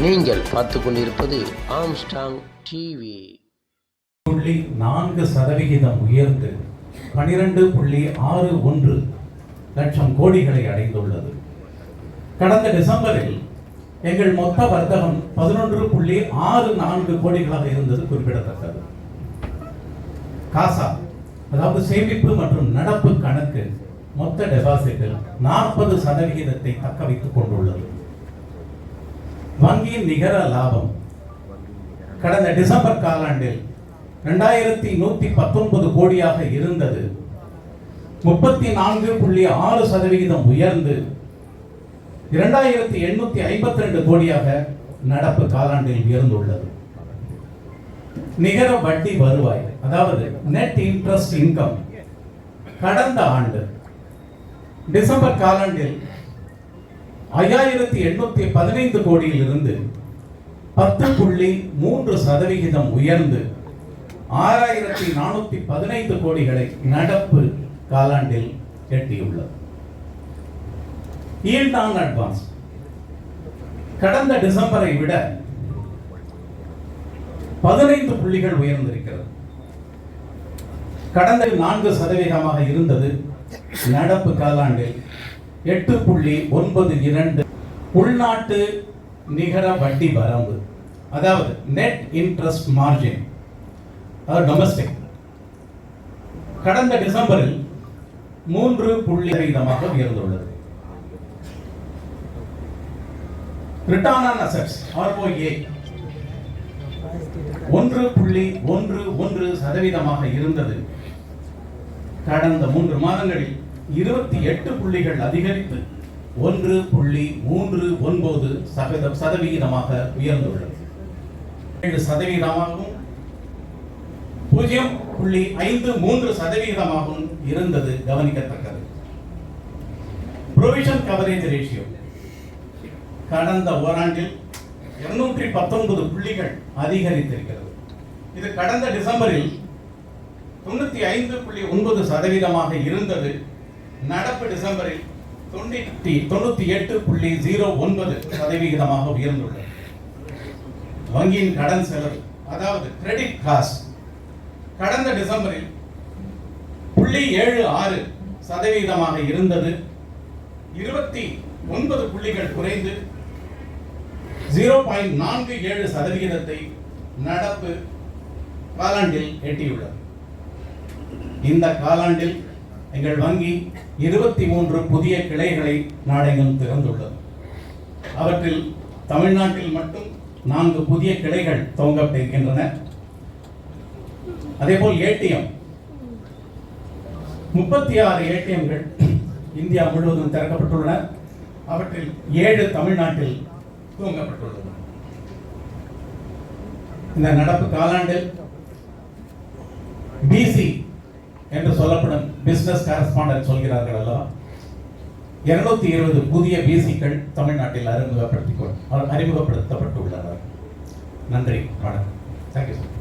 நீங்கள் பார்த்து கொண்டிருப்பது ஆம்ஸ்டாங் டிவி. 4% உயர்ந்து 12.61 லட்சம் கோடிகளை அடைந்துள்ளது. கடந்த டிசம்பரில் எங்கள் மொத்த வர்த்தகம் 11.64 கோடிகளாக இருந்தது குறிப்பிடத்தக்கது. காசா, அதாவது சேமிப்பு மற்றும் நடப்பு கணக்கு மொத்த டெபாசிட்டில் 40% தக்க வைத்துக் கொண்டுள்ளது. வங்கியின் நிகர லாபம் கடந்த டிசம்பர் காலாண்டில் 2119 கோடியாக இருந்தது 34.6% உயர்ந்து 2852 கோடியாக நடப்பு காலாண்டில் உயர்ந்துள்ளது. நிகர வட்டி வருவாய், அதாவது நெட் இன்ட்ரெஸ்ட் இன்கம், கடந்த ஆண்டு டிசம்பர் காலாண்டில் 5815 கோடியில் இருந்து 10.3% உயர்ந்து 6415 கோடிகளை நடப்பு காலாண்டில் எட்டியுள்ளது. ஈல்ட் ஆன் அட்வான்ஸ் கடந்த டிசம்பரை விட 15 புள்ளிகள் உயர்ந்திருக்கிறது. கடந்த 4% இருந்தது, நடப்பு காலாண்டில் 8.92. உள்நாட்டு நிகர வட்டி வரம்பு, அதாவது நெட் இன்ட்ரெஸ்ட் மார்ஜின், டொமஸ்டிக், கடந்த டிசம்பரில் 3% உயர்ந்துள்ளது. ரிட்டர்ன் ஆன் அசெட்ஸ் ROA 1.11% இருந்தது. கடந்த 3 மாதங்களில் 28 புள்ளிகள் அதிகரித்து 1.39% உயர்ந்துள்ளது. 7%, 0.53% இருந்தது கவனிக்கத்தக்கது. புரோவிஷன் கவரேஜ் ரேஷியோ கடந்த ஓராண்டில் 219 புள்ளிகள் அதிகரித்திருக்கிறது. இது கடந்த டிசம்பரில் 95.9% இருந்தது. நடப்பு டிசம்பரில் 98.09% உயர்ந்துள்ளது. வங்கியின் கடன் செலவு, அதாவது கிரெடிட் காஸ்ட், கடந்த டிசம்பரில் 0.76% இருந்தது. 29 புள்ளிகள் குறைந்து 0.47% நடப்பு காலாண்டில் எட்டியுள்ளது. இந்த காலாண்டில் எங்கள் வங்கி 23 புதிய கிளைகளை நாடெங்கும் திறந்துள்ளது. அவற்றில் தமிழ்நாட்டில் மட்டும் 4 புதிய கிளைகள் துவங்கப்பட்டிருக்கின்றன. அதேபோல் ஏடிஎம் 36 ஏடிஎம்கள் இந்தியா முழுவதும் திறக்கப்பட்டுள்ளன. அவற்றில் 7 தமிழ்நாட்டில் துவங்கப்பட்டுள்ளது. இந்த நடப்பு காலாண்டில் பிசி என்று சொல்லப்படும் பிசினஸ் கரஸ்பாண்டன்ட் சொல்கிறார்கள் அல்லவா, 220 புதிய பிசிக்கள் தமிழ்நாட்டில் அறிமுகப்படுத்தப்பட்டுள்ளனர். நன்றி, வணக்கம். Thank you sir.